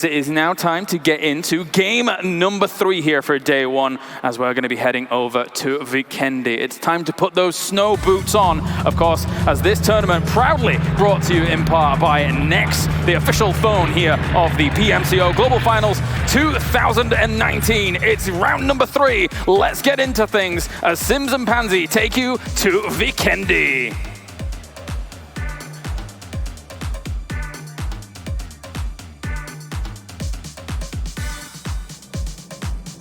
It is now time to get into game number 3 here for day 1, as we're going to be heading over to Vikendi. It's time to put those snow boots on, of course, as this tournament proudly brought to you in part by Nex, the official phone here of the PMCO Global Finals 2019. It's round number 3. Let's get into things as Sims and Pansy take you to Vikendi.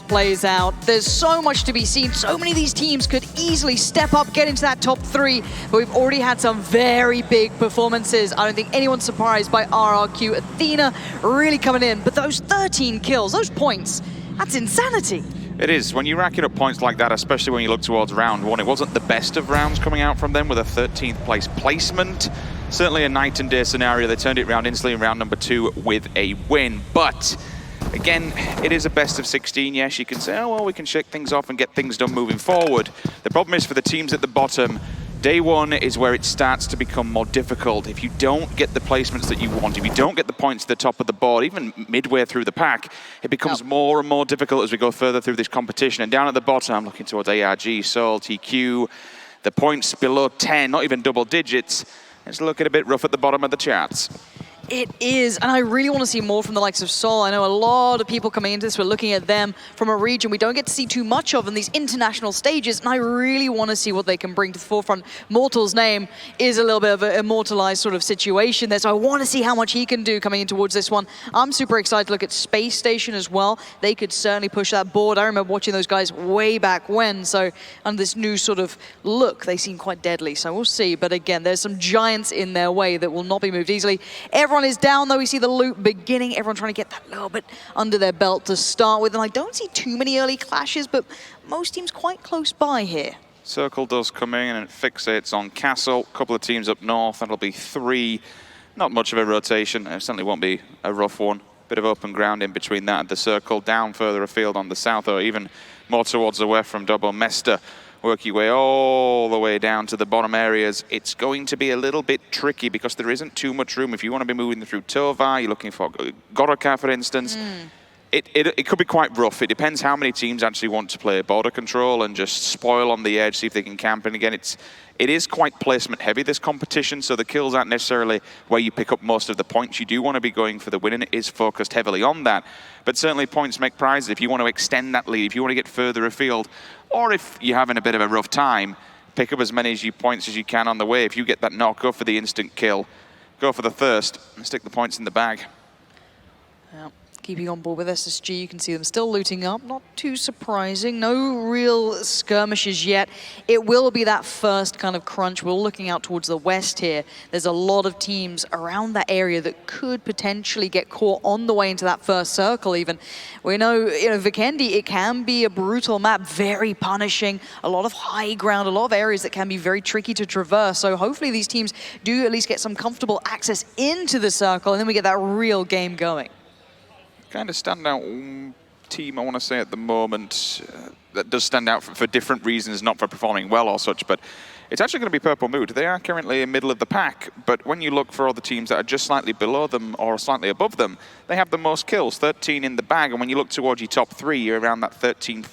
Plays out. There's so much to be seen. So many of these teams could easily step up, get into that top 3, but we've already had some very big performances. I don't think anyone's surprised by RRQ. Athena really coming in, but those 13 kills, those points, that's insanity. It is. When you rack it up points like that, especially when you look towards round 1, it wasn't the best of rounds coming out from them with a 13th place placement. Certainly a night and day scenario. They turned it around instantly in round number 2 with a win, but again, it is a best of 16. Yes, you can say, oh, well, we can shake things off and get things done moving forward. The problem is for the teams at the bottom, day 1 is where it starts to become more difficult. If you don't get the placements that you want, if you don't get the points at the top of the board, even midway through the pack, it becomes more and more difficult as we go further through this competition. And down at the bottom, I'm looking towards ARG, Seoul, TQ, the points below 10, not even double digits. It's looking a bit rough at the bottom of the charts. It is, and I really want to see more from the likes of Seoul. I know a lot of people coming into this, we're looking at them from a region we don't get to see too much of in these international stages, and I really want to see what they can bring to the forefront. Mortal's name is a little bit of an immortalized sort of situation there, so I want to see how much he can do coming in towards this one. I'm super excited to look at Space Station as well. They could certainly push that board. I remember watching those guys way back when, so under this new sort of look, they seem quite deadly, so we'll see. But again, there's some giants in their way that will not be moved easily. Everyone is down, though. We see the loop beginning. Everyone trying to get that little bit under their belt to start with. And I don't see too many early clashes, but most teams quite close by here. Circle does come in and it fixates on Castle. A couple of teams up north. That'll be 3. Not much of a rotation. It certainly won't be a rough one. Bit of open ground in between that and the circle. Down further afield on the south, or even more towards the west from Double Mester. Work your way all the way down to the bottom areas. It's going to be a little bit tricky because there isn't too much room. If you want to be moving through Tovar, you're looking for Goroka, for instance. It could be quite rough. It depends how many teams actually want to play border control and just spoil on the edge, see if they can camp. And again, it is quite placement heavy, this competition, so the kills aren't necessarily where you pick up most of the points. You do want to be going for the win, and it is focused heavily on that. But certainly points make prizes. If you want to extend that lead, if you want to get further afield, or if you're having a bit of a rough time, pick up as many points as you can on the way. If you get that knock, go for the instant kill. Go for the thirst and stick the points in the bag. Yeah. Keeping on board with SSG, you can see them still looting up. Not too surprising. No real skirmishes yet. It will be that first kind of crunch. We're looking out towards the west here. There's a lot of teams around that area that could potentially get caught on the way into that first circle even. We know, Vikendi, it can be a brutal map, very punishing. A lot of high ground, a lot of areas that can be very tricky to traverse. So hopefully these teams do at least get some comfortable access into the circle, and then we get that real game going. Kind of standout team, I want to say, at the moment that does stand out for different reasons, not for performing well or such, but it's actually going to be Purple Mood. They are currently in middle of the pack, but when you look for other teams that are just slightly below them or slightly above them, they have the most kills, 13 in the bag, and when you look towards your top 3, you're around that 14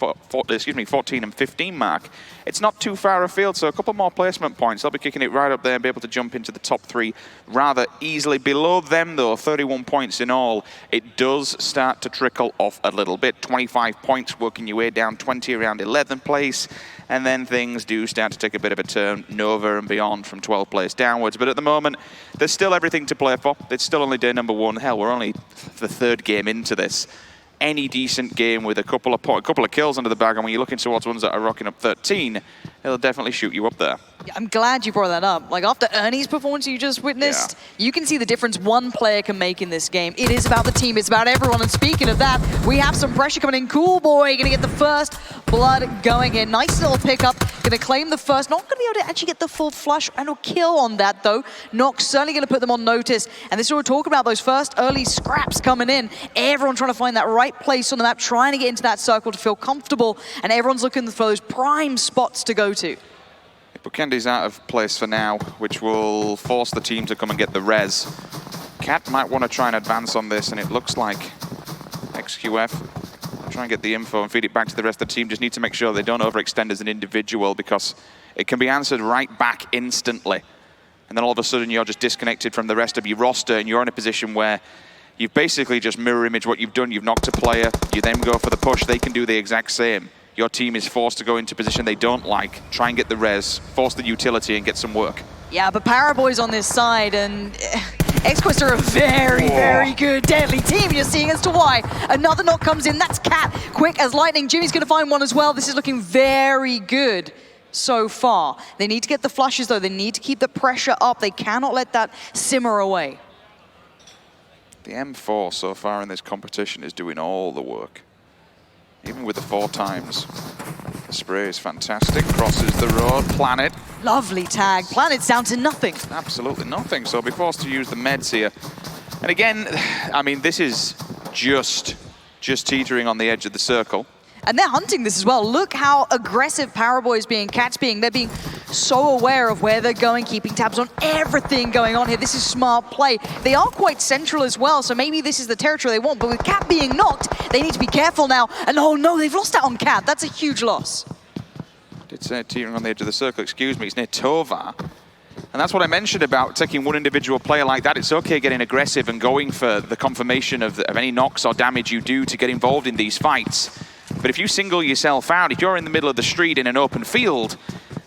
and 15 mark. It's not too far afield, so a couple more placement points. They'll be kicking it right up there and be able to jump into the top 3 rather easily. Below them, though, 31 points in all. It does start to trickle off a little bit. 25 points, working your way down 20 around 11th place. And then things do start to take a bit of a turn, Nova and beyond from 12th place downwards. But at the moment, there's still everything to play for. It's still only day number 1. Hell, we're only the 3rd game into this. Any decent game with a couple of kills under the bag, and when you're looking towards ones that are rocking up 13, it'll definitely shoot you up there. Yeah, I'm glad you brought that up. Like, after Ernie's performance you just witnessed, you can see the difference one player can make in this game. It is about the team, it's about everyone, and speaking of that, we have some pressure coming in. Cool Boy gonna get the first blood going in. Nice little pickup, gonna claim the first. Not gonna be able to actually get the full flush and a kill on that, though. Nox certainly gonna put them on notice, and this is what we're talking about, those first early scraps coming in. Everyone trying to find that right place on the map, trying to get into that circle to feel comfortable, and everyone's looking for those prime spots to go to. Vikendi's out of place for now, which will force the team to come and get the res. Cat might want to try and advance on this, and it looks like XQF try and get the info and feed it back to the rest of the team. Just need to make sure they don't overextend as an individual, because it can be answered right back instantly. And then all of a sudden you're just disconnected from the rest of your roster, and you're in a position where you've basically just mirror image what you've done. You've knocked a player, you then go for the push, they can do the exact same. Your team is forced to go into position they don't like, try and get the res, force the utility and get some work. Yeah, but Paraboy's on this side, and XQuest are a very, very good deadly team. You're seeing as to why. Another knock comes in. That's Cat. Quick as lightning. Jimmy's going to find one as well. This is looking very good so far. They need to get the flushes, though. They need to keep the pressure up. They cannot let that simmer away. The M4 so far in this competition is doing all the work. Even with the 4 times. The spray is fantastic. Crosses the road. Planet. Lovely tag. Planet's down to nothing. Absolutely nothing. So be forced to use the meds here. And again, I mean, this is just teetering on the edge of the circle. And they're hunting this as well. Look how aggressive Paraboy is being, Cat's being. They're being so aware of where they're going, keeping tabs on everything going on here. This is smart play. They are quite central as well, so maybe this is the territory they want. But with Cat being knocked, they need to be careful now. And oh no, they've lost out on Cat. That's a huge loss. I did say teetering on the edge of the circle, excuse me. It's near Tovar. And that's what I mentioned about taking one individual player like that. It's okay getting aggressive and going for the confirmation of any knocks or damage you do to get involved in these fights. But if you single yourself out, if you're in the middle of the street in an open field,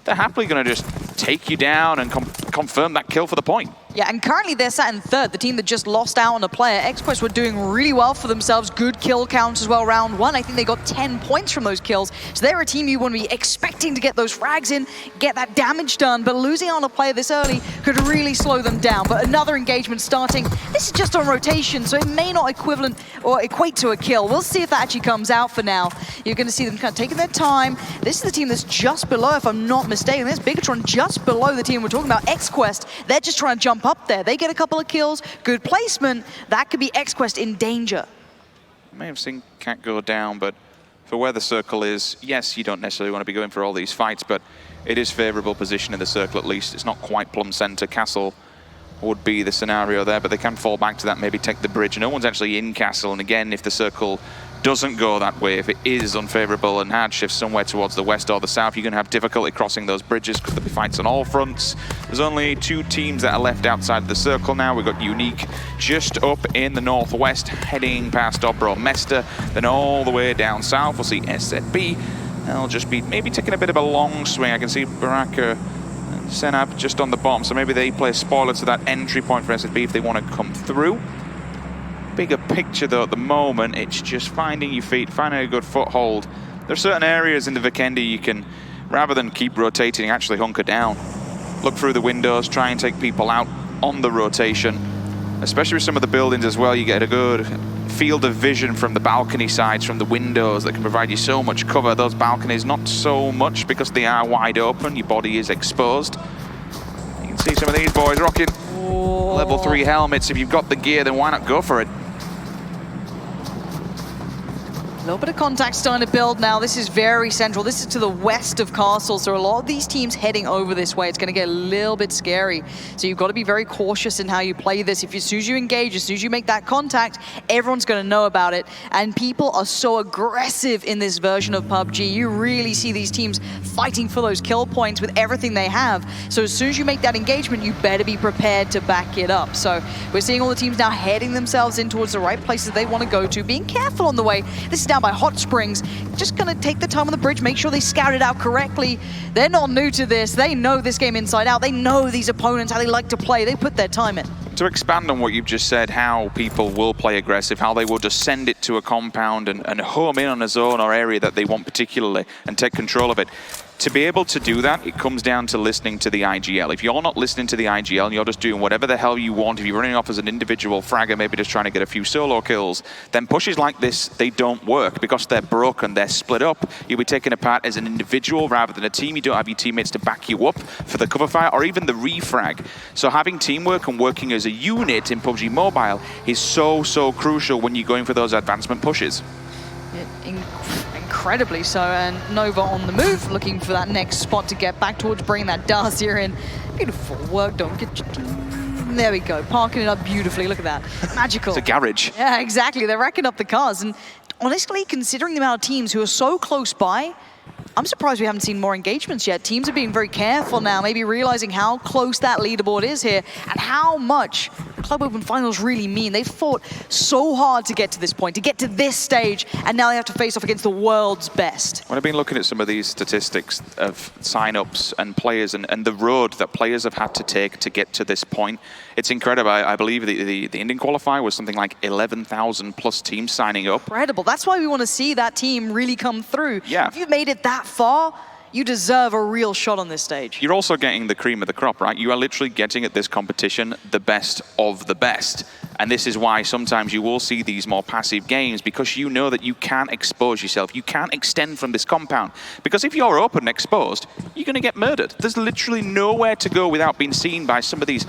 they're happily going to just take you down and confirm that kill for the point. Yeah, and currently they're sat in third, the team that just lost out on a player. XQuest were doing really well for themselves. Good kill count as well, round 1. I think they got 10 points from those kills. So they're a team you want to be expecting to get those frags in, get that damage done. But losing out on a player this early could really slow them down. But another engagement starting. This is just on rotation, so it may not equate to a kill. We'll see if that actually comes out for now. You're going to see them kind of taking their time. This is the team that's just below, if I'm not mistaken. There's Bigatron just below the team we're talking about. XQuest, they're just trying to jump up there. They get a couple of kills, good placement. That could be XQuest in danger. I may have seen Cat go down, but for where the circle is, yes, you don't necessarily want to be going for all these fights, but it is favourable position in the circle at least. It's not quite plumb centre. Castle would be the scenario there, but they can fall back to that, maybe take the bridge. No one's actually in Castle, and again, if the circle doesn't go that way, if it is unfavourable and hard shifts somewhere towards the west or the south, you're going to have difficulty crossing those bridges because there'll be fights on all fronts. There's only 2 teams that are left outside of the circle now. We've got Unique just up in the northwest, heading past Dobro Mesta, then all the way down south. We'll see SZB. They'll just be maybe taking a bit of a long swing. I can see Baraka and Senab just on the bottom, so maybe they play a spoiler to that entry point for SZB if they want to come through. Bigger picture though at the moment, it's just finding your feet, finding a good foothold. There are certain areas in the Vikendi you can, rather than keep rotating, actually hunker down. Look through the windows, try and take people out on the rotation. Especially with some of the buildings as well, you get a good field of vision from the balcony sides, from the windows that can provide you so much cover. Those balconies, not so much because they are wide open, your body is exposed. You can see some of these boys rocking level 3 helmets. If you've got the gear, then why not go for it? A little bit of contact starting to build now. This is very central. This is to the west of Castle, so a lot of these teams heading over this way. It's going to get a little bit scary. So you've got to be very cautious in how you play this. As soon as you engage, as soon as you make that contact, everyone's going to know about it. And people are so aggressive in this version of PUBG. You really see these teams fighting for those kill points with everything they have. So as soon as you make that engagement, you better be prepared to back it up. So we're seeing all the teams now heading themselves in towards the right places they want to go to, being careful on the way. This is down by Hot Springs. Just gonna take the time on the bridge, make sure they scout it out correctly. They're not new to this. They know this game inside out. They know these opponents, how they like to play. They put their time in. To expand on what you've just said, how people will play aggressive, how they will just send it to a compound and home in on a zone or area that they want particularly and take control of it. To be able to do that, it comes down to listening to the IGL. If you're not listening to the IGL and you're just doing whatever the hell you want, if you're running off as an individual fragger, maybe just trying to get a few solo kills, then pushes like this, they don't work because they're broken, they're split up. You'll be taken apart as an individual rather than a team. You don't have your teammates to back you up for the cover fire or even the refrag. So having teamwork and working as a unit in PUBG Mobile is so, so crucial when you're going for those advancement pushes. Incredibly so, and Nova on the move, looking for that next spot to get back towards bringing that Darcia in. Beautiful work, don't get there we go, parking it up beautifully. Look at that, magical. It's a garage. Yeah, exactly. They're racking up the cars, and honestly, considering the amount of teams who are so close by, I'm surprised we haven't seen more engagements yet. Teams are being very careful now, maybe realizing how close that leaderboard is here and how much the Club Open Finals really mean. They've fought so hard to get to this point, to get to this stage, and now they have to face off against the world's best. When I've been looking at some of these statistics of sign-ups and players and the road that players have had to take to get to this point, it's incredible. I believe the Indian qualifier was something like 11,000 plus teams signing up. Incredible. That's why we want to see that team really come through. Yeah. If you've made it that far, you deserve a real shot on this stage. You're also getting the cream of the crop, right? You are literally getting at this competition the best of the best. And this is why sometimes you will see these more passive games, because you know that you can't expose yourself. You can't extend from this compound. Because if you're open and exposed, you're going to get murdered. There's literally nowhere to go without being seen by some of these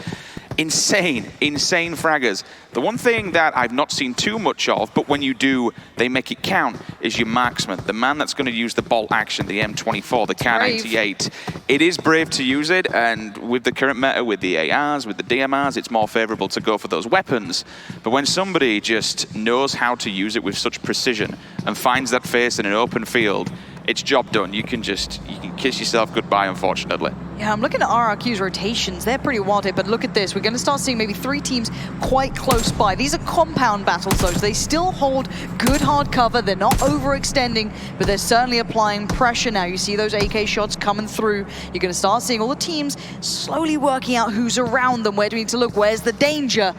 insane fraggers. The one thing that I've not seen too much of, but when you do, they make it count, is your marksman. The man that's going to use the bolt action, the M24, the Kar98. It is brave to use it, and with the current meta, with the ARs, with the DMRs, it's more favorable to go for those weapons. But when somebody just knows how to use it with such precision and finds that face in an open field, it's job done. You can kiss yourself goodbye, unfortunately. Yeah, I'm looking at RRQ's rotations. They're pretty wild here, but look at this. We're going to start seeing maybe 3 teams quite close by. These are compound battles, though, so they still hold good hard cover. They're not overextending, but they're certainly applying pressure now. You see those AK shots coming through. You're going to start seeing all the teams slowly working out who's around them. Where do we need to look? Where's the danger?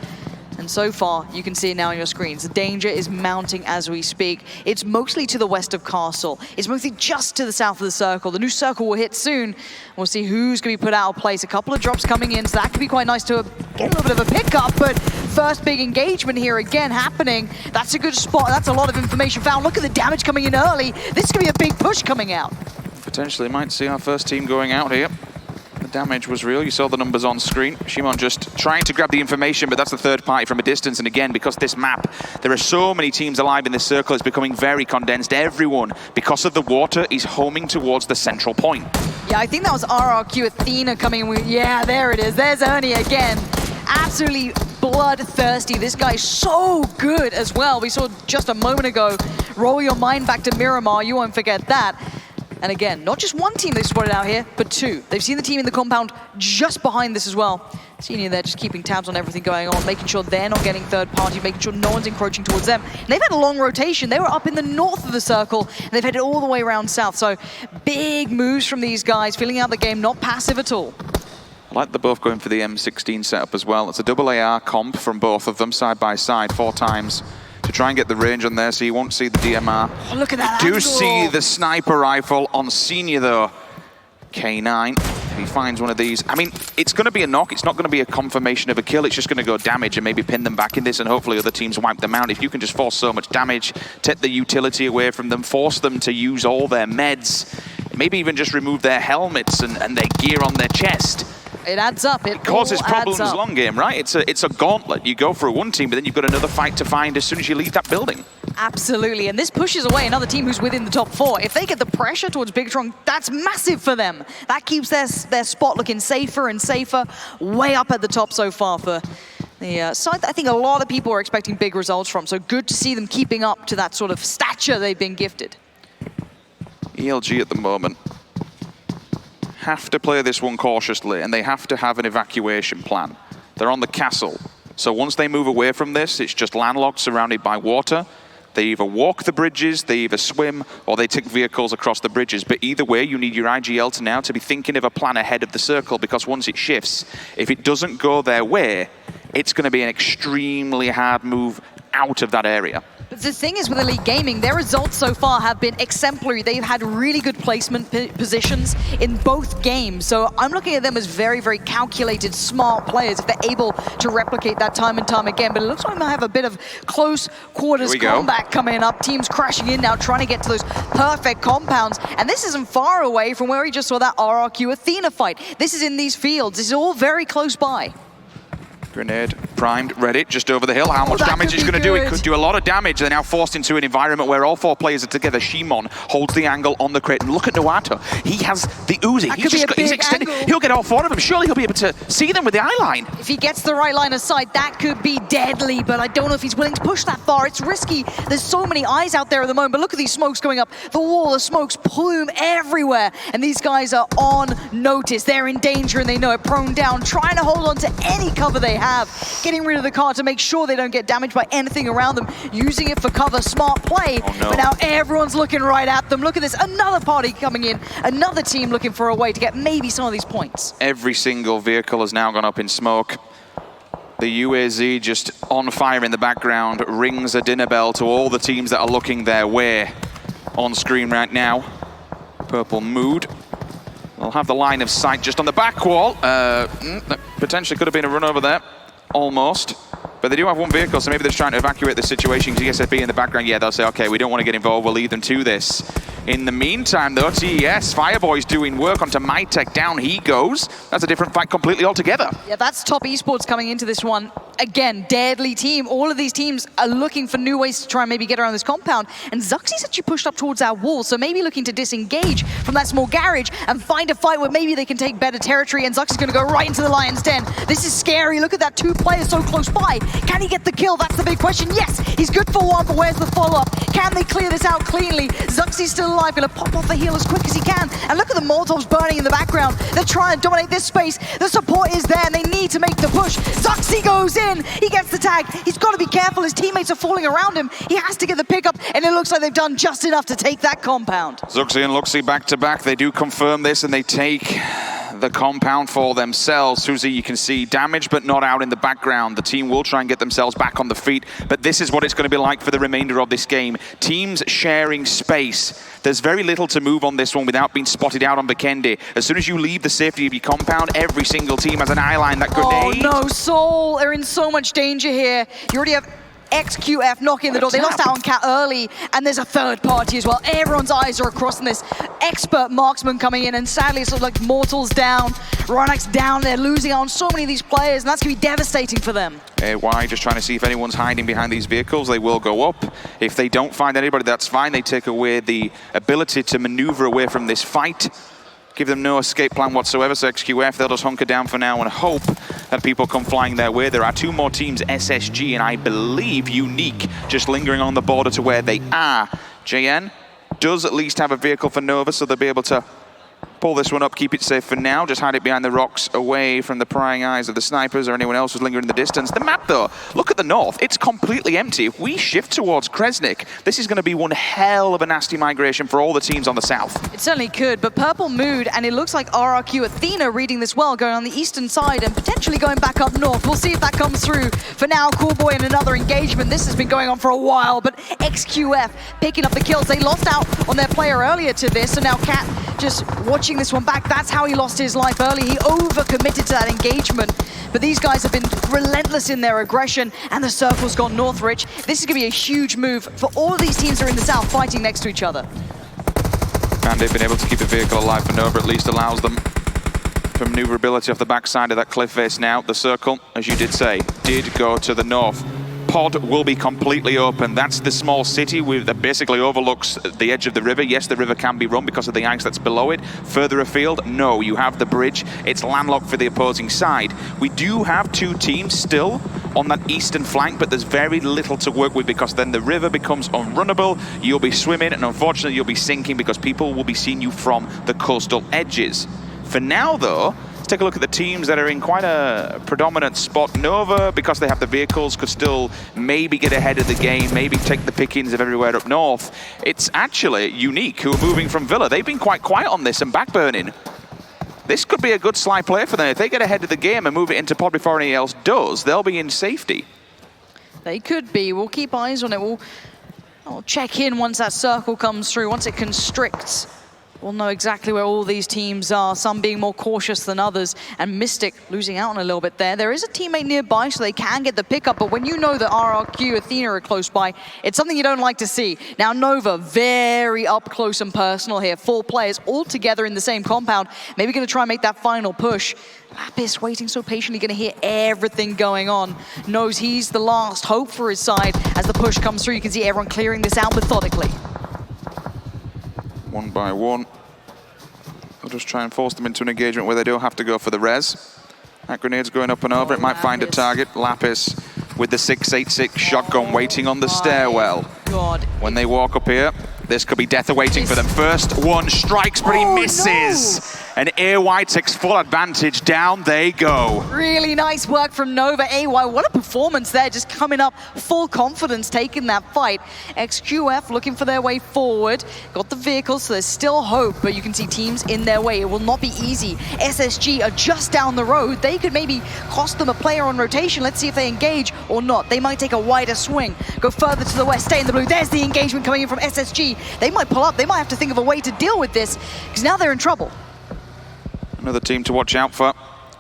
And so far, you can see it now on your screens. The danger is mounting as we speak. It's mostly to the west of Castle. It's mostly just to the south of the circle. The new circle will hit soon. We'll see who's going to be put out of place. A couple of drops coming in, so that could be quite nice to get a little bit of a pickup. But first big engagement here again happening. That's a good spot. That's a lot of information found. Look at the damage coming in early. This could be a big push coming out. Potentially might see our first team going out here. The damage was real. You saw the numbers on screen. Shimon just trying to grab the information, but that's the third party from a distance. And again, because this map, there are so many teams alive in this circle, it's becoming very condensed. Everyone, because of the water, is homing towards the central point. Yeah, I think that was RRQ Athena coming with, yeah, there it is. There's Ernie again. Absolutely bloodthirsty. This guy's so good as well. We saw just a moment ago, roll your mind back to Miramar. You won't forget that. And again, not just one team they've spotted out here, but 2. They've seen the team in the compound just behind this as well. Senior there just keeping tabs on everything going on, making sure they're not getting third party, making sure no one's encroaching towards them. And they've had a long rotation. They were up in the north of the circle, and they've headed all the way around south. So big moves from these guys, filling out the game, not passive at all. I like the both going for the M16 setup as well. It's a double AR comp from both of them, side by side, 4 times. To try and get the range on there, so you won't see the DMR. Oh, look at that You do angle. see the sniper rifle on Senior, though. K9, if he finds one of these. I mean, it's going to be a knock. It's not going to be a confirmation of a kill. It's just going to go damage and maybe pin them back in this, and hopefully other teams wipe them out. If you can just force so much damage, take the utility away from them, force them to use all their meds, maybe even just remove their helmets and their gear on their chest. It adds up. It causes all problems adds up. long game, right? It's a gauntlet. You go for one team, but then you've got another fight to find as soon as you leave that building. Absolutely, and this pushes away another team who's within the top 4. If they get the pressure towards Big Strong, that's massive for them. That keeps their spot looking safer and safer, way up at the top so far for the side that I think a lot of people are expecting big results from. So good to see them keeping up to that sort of stature they've been gifted. ELG at the moment have to play this one cautiously, and they have to have an evacuation plan. They're on the castle, so once they move away from this, it's just landlocked, surrounded by water. They either walk the bridges, they either swim, or they take vehicles across the bridges. But either way, you need your IGL to now to be thinking of a plan ahead of the circle, because once it shifts, if it doesn't go their way, it's going to be an extremely hard move out of that area. But the thing is with Elite Gaming, their results so far have been exemplary. They've had really good placement positions in both games. So I'm looking at them as very, very calculated, smart players if they're able to replicate that time and time again. But it looks like we might have a bit of close quarters combat coming up. Teams crashing in now, trying to get to those perfect compounds. And this isn't far away from where we just saw that RRQ Athena fight. This is in these fields. This is all very close by. Grenade primed, ready, just over the hill. How much damage it's going to do? It could do a lot of damage. They're now forced into an environment where all 4 players are together. Shimon holds the angle on the crate. And look at Nuato. He has the Uzi. He's extended. He'll get all 4 of them. Surely he'll be able to see them with the eye line. If he gets the right line of sight, that could be deadly, but I don't know if he's willing to push that far. It's risky. There's so many eyes out there at the moment, but look at these smokes going up. The wall of smokes plume everywhere, and these guys are on notice. They're in danger, and they know it. Prone down, trying to hold on to any cover they have. Getting rid of the car to make sure they don't get damaged by anything around them. Using it for cover, smart play. Oh, no. But now everyone's looking right at them. Look at this, another party coming in. Another team looking for a way to get maybe some of these points. Every single vehicle has now gone up in smoke. The UAZ just on fire in the background rings a dinner bell to all the teams that are looking their way on screen right now. Purple Mood. They'll have the line of sight just on the back wall. That potentially could have been a run over there. Almost. But they do have 1 vehicle, so maybe they're just trying to evacuate the situation because ESFB in the background, yeah, they'll say, okay, we don't want to get involved, we'll leave them to this. In the meantime, though, TES, Fireboy's doing work onto MyTech. Down he goes. That's a different fight completely altogether. Yeah, that's top esports coming into this one. Again, deadly team. All of these teams are looking for new ways to try and maybe get around this compound. And Zuxy's actually pushed up towards our wall, so maybe looking to disengage from that small garage and find a fight where maybe they can take better territory, and Zuxy's going to go right into the Lion's Den. This is scary. Look at that, 2 players so close by. Can he get the kill? That's the big question. Yes, he's good for 1, but where's the follow-up? Can they clear this out cleanly? Zuxy's still alive, going to pop off the heel as quick as he can. And look at the Molotovs burning in the background. They're trying to dominate this space. The support is there, and they need to make the push. Zuxy goes in. He gets the tag. He's got to be careful. His teammates are falling around him. He has to get the pickup, and it looks like they've done just enough to take that compound. Zuxy and Luxy back to back. They do confirm this, and they take the compound for themselves. Suzy, you can see damage, but not out in the background. The team will try and get themselves back on the feet, but this is what it's going to be like for the remainder of this game. Teams sharing space. There's very little to move on this one without being spotted out on Vikendi. As soon as you leave the safety of your compound, every single team has an eye line. That grenade. Oh no, Soul are in so much danger here. You already have XQF knocking the door. They lost out on Cat early, and there's a 3rd party as well. Everyone's eyes are across on this. Expert marksman coming in, and sadly, it's like Mortal's down, Ronax down. They're losing out on so many of these players, and that's going to be devastating for them. AY just trying to see if anyone's hiding behind these vehicles. They will go up. If they don't find anybody, that's fine. They take away the ability to maneuver away from this fight. Give them no escape plan whatsoever, so XQF, they'll just hunker down for now and hope that people come flying their way. There are 2 more teams, SSG and I believe Unique, just lingering on the border to where they are. JN does at least have a vehicle for Nova, so they'll be able to pull this one up, keep it safe for now, just hide it behind the rocks away from the prying eyes of the snipers or anyone else who's lingering in the distance. The map though, look at the north, it's completely empty. If we shift towards Kresnik, this is going to be one hell of a nasty migration for all the teams on the south. It certainly could, but Purple Mood, and it looks like RRQ Athena reading this well, going on the eastern side and potentially going back up north. We'll see if that comes through. For now, Coolboy in another engagement. This has been going on for a while, but XQF picking up the kills. They lost out on their player earlier to this, so now Cat just watching this one back. That's how he lost his life early. He overcommitted to that engagement. But these guys have been relentless in their aggression, and the circle's gone north, Rich. This is going to be a huge move for all of these teams that are in the south fighting next to each other. And they've been able to keep the vehicle alive for Nova, at least allows them for maneuverability off the backside of that cliff face now. The circle, as you did say, did go to the north. Pod will be completely open. That's the small city that basically overlooks the edge of the river. Yes, the river can be run because of the ice that's below it. Further afield, no, you have the bridge. It's landlocked for the opposing side. We do have 2 teams still on that eastern flank, but there's very little to work with because then the river becomes unrunnable. You'll be swimming, and unfortunately you'll be sinking because people will be seeing you from the coastal edges. For now, though, take a look at the teams that are in quite a predominant spot. Nova, because they have the vehicles, could still maybe get ahead of the game, maybe take the pickings of everywhere up north. It's actually Unique, who are moving from Villa. They've been quite quiet on this and backburning. This could be a good sly play for them. If they get ahead of the game and move it into pod before anyone else does, they'll be in safety. They could be. We'll keep eyes on it. We'll check in once that circle comes through, once it constricts. We'll know exactly where all these teams are, some being more cautious than others, and Mystic losing out on a little bit there. There is a teammate nearby, so they can get the pickup, but when you know that RRQ, Athena are close by, it's something you don't like to see. Now Nova, very up close and personal here. 4 players all together in the same compound, maybe going to try and make that final push. Lapis waiting so patiently, going to hear everything going on. Knows he's the last hope for his side. As the push comes through, you can see everyone clearing this out methodically. One by one. They'll just try and force them into an engagement where they don't have to go for the res. That grenade's going up and over. It might find a target. Lapis with the 686 shotgun waiting on the stairwell. God. When they walk up here, this could be death awaiting for them. First one strikes, but he misses. No. And AY takes full advantage. Down they go. Really nice work from Nova. AY, what a performance there. Just coming up, full confidence, taking that fight. XQF looking for their way forward. Got the vehicles, so there's still hope, but you can see teams in their way. It will not be easy. SSG are just down the road. They could maybe cost them a player on rotation. Let's see if they engage or not. They might take a wider swing, go further to the west, stay in the blue. There's the engagement coming in from SSG. They might pull up. They might have to think of a way to deal with this, because now they're in trouble. Another team to watch out for.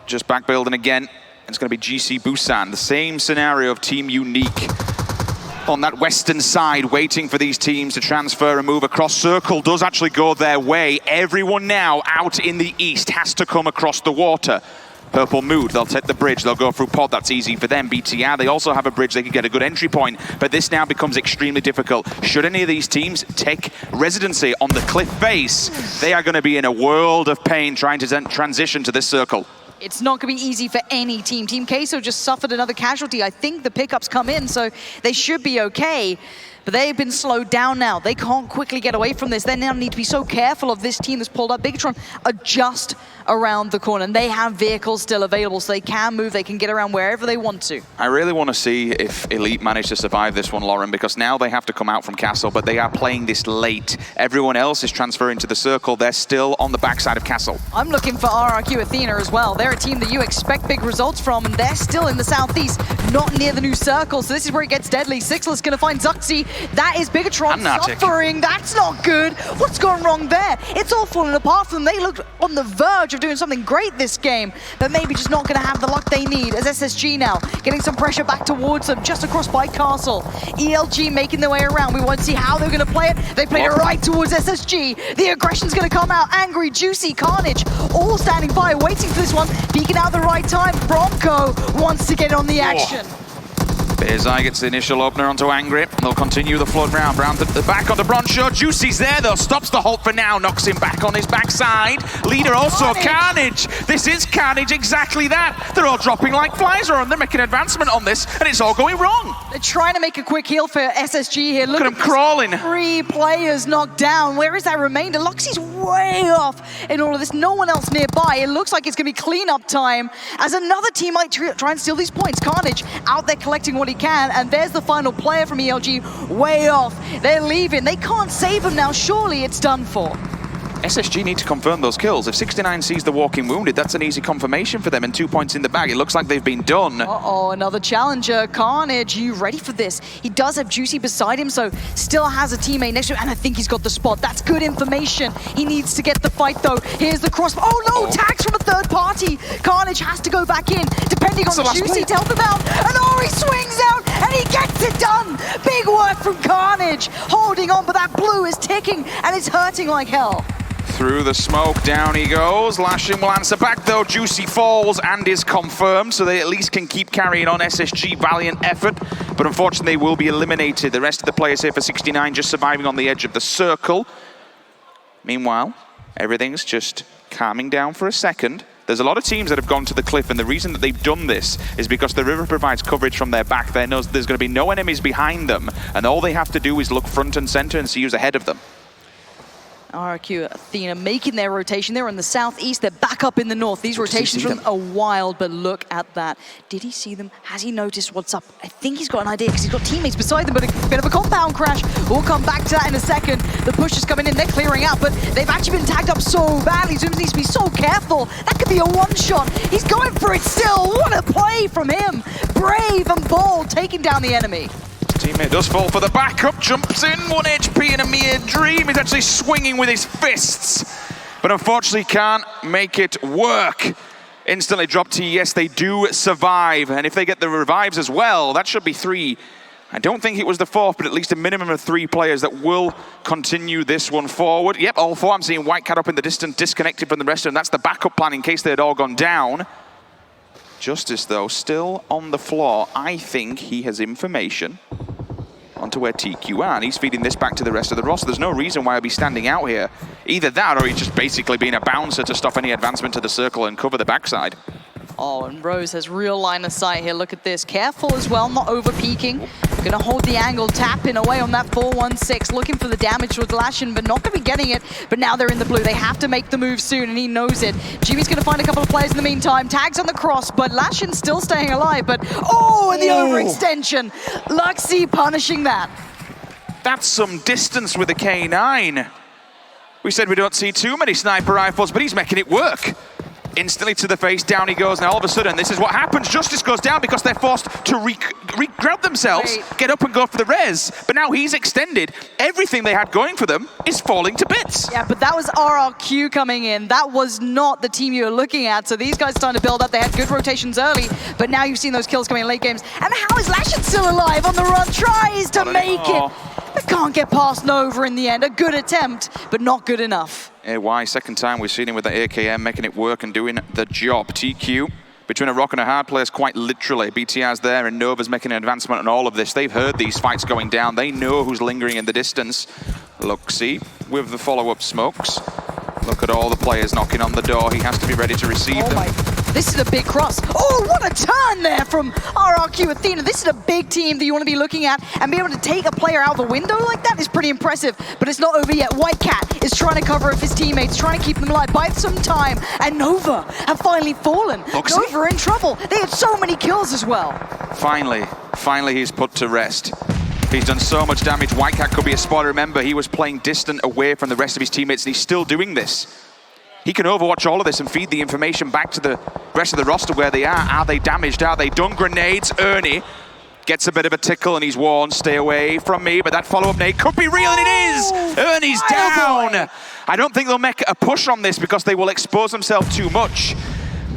Just back building again. It's going to be GC Busan. The same scenario of Team Unique on that western side, waiting for these teams to transfer and move across. Circle does actually go their way. Everyone now out in the east has to come across the water. Purple Mood, they'll take the bridge, they'll go through pod, that's easy for them. BTR, they also have a bridge, they can get a good entry point, but this now becomes extremely difficult. Should any of these teams take residency on the cliff face, they are going to be in a world of pain trying to transition to this circle. It's not going to be easy for any team. Team Queso just suffered another casualty. I think the pickups come in, so they should be okay. But they've been slowed down now. They can't quickly get away from this. They now need to be so careful of this team that's pulled up. Bigatron are just around the corner, and they have vehicles still available, so they can move, they can get around wherever they want to. I really want to see if Elite manage to survive this one, Lauren, because now they have to come out from Castle, but they are playing this late. Everyone else is transferring to the circle. They're still on the backside of Castle. I'm looking for RRQ Athena as well. They're a team that you expect big results from, and they're still in the southeast, not near the new circle, so this is where it gets deadly. Sixler's going to find Zuxi. That is Bigatron suffering. That's not good. What's gone wrong there? It's all falling apart for them. They looked on the verge of doing something great this game, but maybe just not going to have the luck they need, as SSG now getting some pressure back towards them, just across by Castle. ELG making their way around. We want to see how they're going to play it. They played it right towards SSG. The aggression's going to come out. Angry, Juicy, Carnage, all standing by, waiting for this one. Peeking out the right time. Bronco wants to get on the action. Bearzai gets the initial opener onto Angry. They'll continue the flood round. Brown to the back onto Broncho. Juicy's there though. Stops the halt for now. Knocks him back on his backside. Leader also Carnage. This is Carnage, exactly that. They're all dropping like flies around. They're making advancement on this, and it's all going wrong. They're trying to make a quick heal for SSG here. Look at them crawling. 3 players knocked down. Where is that remainder? Loxy's way off in all of this. No one else nearby. It looks like it's going to be cleanup time as another team might try and steal these points. Carnage out there collecting what he can, and there's the final player from ELG way off. They're leaving. They can't save him now. Surely it's done for. SSG need to confirm those kills. If 69 sees the walking wounded, that's an easy confirmation for them, and 2 points in the bag. It looks like they've been done. Uh-oh, another challenger. Carnage, you ready for this? He does have Juicy beside him, so still has a teammate next to him, and I think he's got the spot. That's good information. He needs to get the fight, though. Here's the cross. Oh, no! Tags from a third party. Carnage has to go back in, depending on Juicy to help him out. And Ori swings out, and he gets it done! Big work from Carnage. Holding on, but that blue is ticking, and it's hurting like hell. Through the smoke, down he goes. Lashing will answer back though. Juicy falls and is confirmed, so they at least can keep carrying on. SSG, valiant effort, but unfortunately they will be eliminated. The rest of the players here for 69 just surviving on the edge of the circle. Meanwhile, everything's just calming down for a second. There's a lot of teams that have gone to the cliff, and the reason that they've done this is because the river provides coverage from their back. There's going to be no enemies behind them, and all they have to do is look front and center and see who's ahead of them. RRQ Athena making their rotation. They're in the southeast. They're back up in the north. These rotations from are wild, but look at that. Did he see them? Has he noticed what's up? I think he's got an idea because he's got teammates beside them, but a bit of a compound crash. We'll come back to that in a second. The push is coming in. They're clearing out, but they've actually been tagged up so badly. Zooms needs to be so careful. That could be a one-shot. He's going for it still. What a play from him. Brave and bold, taking down the enemy. Teammate does fall for the backup, jumps in, 1 HP in a mere dream. He's actually swinging with his fists, but unfortunately can't make it work. Instantly dropped TES, they do survive, and if they get the revives as well, that should be 3. I don't think it was the 4th, but at least a minimum of 3 players that will continue this one forward. Yep, all 4. I'm seeing White Cat up in the distance, disconnected from the rest of them. That's the backup plan in case they had all gone down. Justice, though, still on the floor. I think he has information onto where TQ are, and he's feeding this back to the rest of the roster. There's no reason why he'll be standing out here. Either that, or he's just basically being a bouncer to stop any advancement to the circle and cover the backside. Oh, and Rose has real line of sight here. Look at this. Careful as well, not over-peaking. Gonna hold the angle, tapping away on that 4-1-6, looking for the damage with Lashin, but not gonna be getting it. But now they're in the blue. They have to make the move soon, and he knows it. Jimmy's gonna find a couple of players in the meantime. Tags on the cross, but Lashin's still staying alive. But, oh, and the overextension. Luxy punishing that. That's some distance with a K9. We said we don't see too many sniper rifles, but he's making it work. Instantly to the face, down he goes. Now all of a sudden, this is what happens. Justice goes down because they're forced to re-grab themselves, get up and go for the res. But now he's extended. Everything they had going for them is falling to bits. Yeah, but that was RRQ coming in. That was not the team you were looking at. So these guys starting to build up. They had good rotations early, but now you've seen those kills coming in late games. And how is Lashin still alive on the run? Tries to make it. But can't get past Nova in the end. A good attempt, but not good enough. AY, second time we've seen him with the AKM, making it work and doing the job. TQ, between a rock and a hard place, quite literally. BTR's there and Nova's making an advancement on all of this. They've heard these fights going down. They know who's lingering in the distance. Luxy with the follow-up smokes. Look at all the players knocking on the door. He has to be ready to receive them. This is a big cross. Oh, what a turn there from RRQ Athena. This is a big team that you want to be looking at, and be able to take a player out the window like that is pretty impressive, but it's not over yet. White Cat is trying to cover up his teammates, trying to keep them alive, buy some time, and Nova have finally fallen. Nova are in trouble. They had so many kills as well. Finally he's put to rest. He's done so much damage. White Cat could be a spoiler. Remember, he was playing distant away from the rest of his teammates, and he's still doing this. He can overwatch all of this and feed the information back to the rest of the roster where they are. Are they damaged? Are they done? Grenades. Ernie gets a bit of a tickle and he's warned, stay away from me, but that follow-up nade could be real, and it is! Ernie's down! I don't think they'll make a push on this because they will expose themselves too much.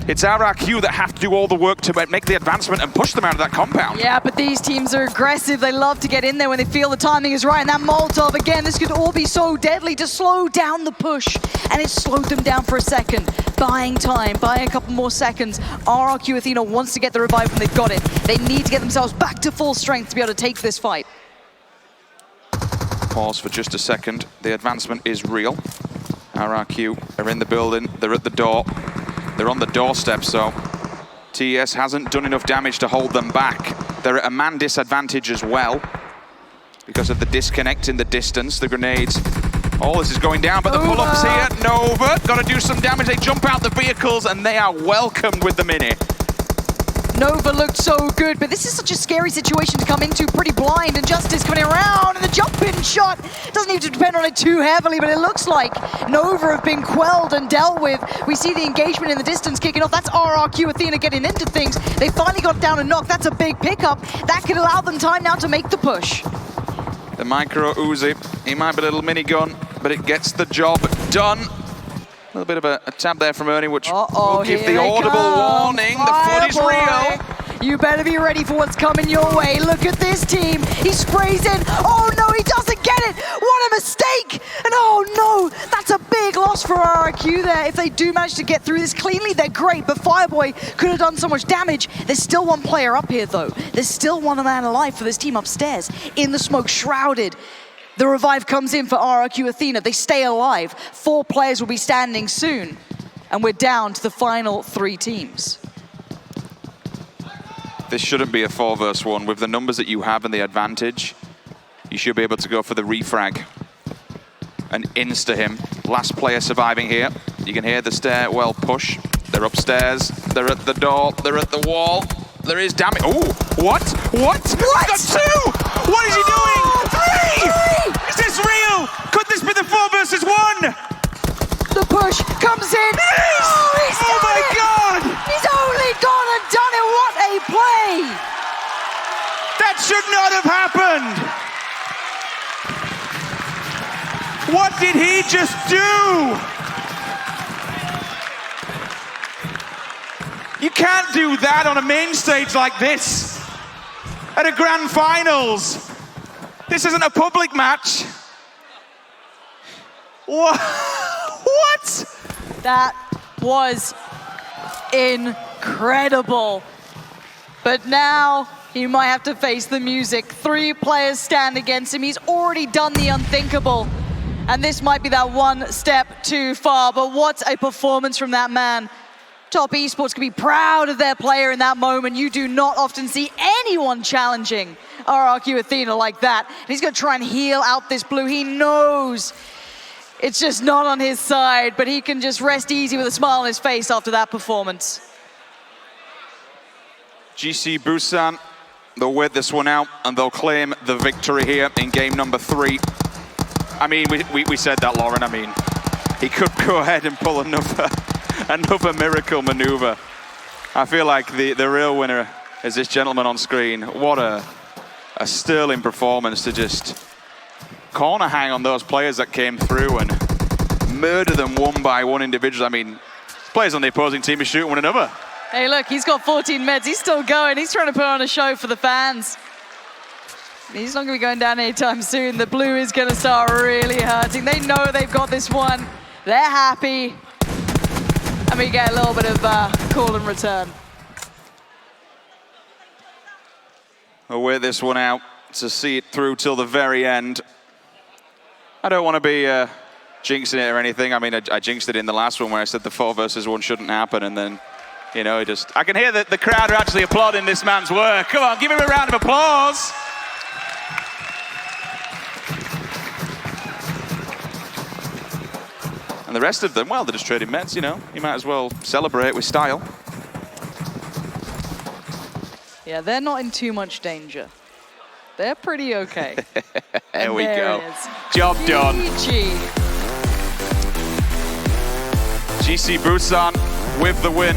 It's RRQ that have to do all the work to make the advancement and push them out of that compound. Yeah, but these teams are aggressive. They love to get in there when they feel the timing is right. And that Molotov, again, this could all be so deadly to slow down the push. And it slowed them down for a second. Buying time, buying a couple more seconds. RRQ Athena wants to get the revive when they've got it. They need to get themselves back to full strength to be able to take this fight. Pause for just a second. The advancement is real. RRQ are in the building. They're at the door. They're on the doorstep, so TES hasn't done enough damage to hold them back. They're at a man disadvantage as well because of the disconnect in the distance, the grenades. All this is going down, but the pull-up's here. Nova, got to do some damage. They jump out the vehicles, and they are welcomed with the mini. Nova looked so good, but this is such a scary situation to come into, pretty blind, and Justice coming around, and the jump-in shot doesn't need to depend on it too heavily, but it looks like Nova have been quelled and dealt with. We see the engagement in the distance kicking off. That's RRQ Athena getting into things. They finally got down a knock. That's a big pickup. That could allow them time now to make the push. The micro Uzi, he might be a little minigun, but it gets the job done. A little bit of a tab there from Ernie, which will give the audible warning. The foot is real. You better be ready for what's coming your way. Look at this team. He sprays in. Oh no, he doesn't get it. What a mistake. And oh no, that's a big loss for RRQ there. If they do manage to get through this cleanly, they're great. But Fireboy could have done so much damage. There's still one player up here though. There's still one man alive for this team upstairs. In the smoke, shrouded. The revive comes in for RRQ Athena. They stay alive. 4 players will be standing soon. And we're down to the final 3 teams. This shouldn't be a 4 versus 1. With the numbers that you have and the advantage, you should be able to go for the refrag and insta him. Last player surviving here. You can hear the stairwell push. They're upstairs. They're at the door. They're at the wall. There is damage. Oh, what? What? What? Got 2! What is he doing? 3! Is this real? Could this be the 4 versus 1? The push comes in. Oh my God! He's only gone and done it. What a play! That should not have happened. What did he just do? You can't do that on a main stage like this. At a grand finals. This isn't a public match. What? That was incredible. But now he might have to face the music. 3 players stand against him. He's already done the unthinkable. And this might be that one step too far. But what a performance from that man. Top Esports can be proud of their player in that moment. You do not often see anyone challenging RRQ Athena like that. And he's going to try and heal out this blue. He knows it's just not on his side, but he can just rest easy with a smile on his face after that performance. GC Busan, they'll wait this one out and they'll claim the victory here in game number 3. I mean, we said that, Lauren. I mean, he could go ahead and pull another miracle maneuver. I feel like the real winner is this gentleman on screen. What a sterling performance to just corner hang on those players that came through and murder them one by one individually. I mean, players on the opposing team are shooting one another. Hey, look, he's got 14 meds. He's still going. He's trying to put on a show for the fans. He's not going to be going down anytime soon. The blue is going to start really hurting. They know they've got this one. They're happy. And we get a little bit of call in return. We'll wait this one out to see it through till the very end. I don't want to be jinxing it or anything. I mean, I jinxed it in the last one where I said the 4 versus 1 shouldn't happen, and then, you know, I can hear that the crowd are actually applauding this man's work. Come on, give him a round of applause. And the rest of them, well, they're just trading meds, you know. You might as well celebrate with style. Yeah, they're not in too much danger. They're pretty okay. There we go. It is. Job done. GG. GC Busan with the win.